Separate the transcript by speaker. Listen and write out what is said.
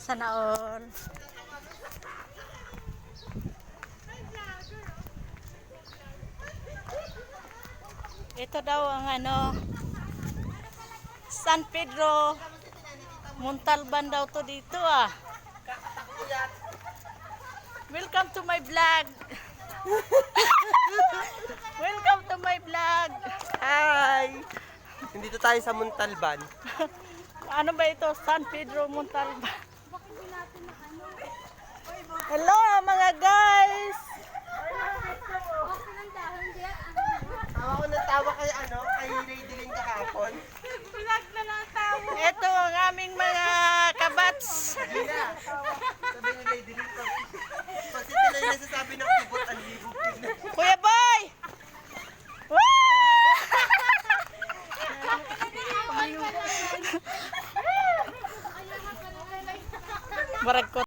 Speaker 1: Sana all. Ito daw ang San Pedro Montalban daw to dito ah. Welcome to my vlog. Welcome to my vlog.
Speaker 2: Hi! Nandito tayo sa Montalban.
Speaker 1: Ano ba ito? San Pedro Montalban. Hello mga guys.
Speaker 2: Tawa ko ng tawa kay kay Lady Lynn kahapon.
Speaker 1: Vlog na lang tawo. Ito ang aming mga kabats.
Speaker 2: Sabi ni Lady Lynn, pag si Tilay nasasabi ng kubot, ang libog tignan.
Speaker 1: Kuya Boy! Marag ko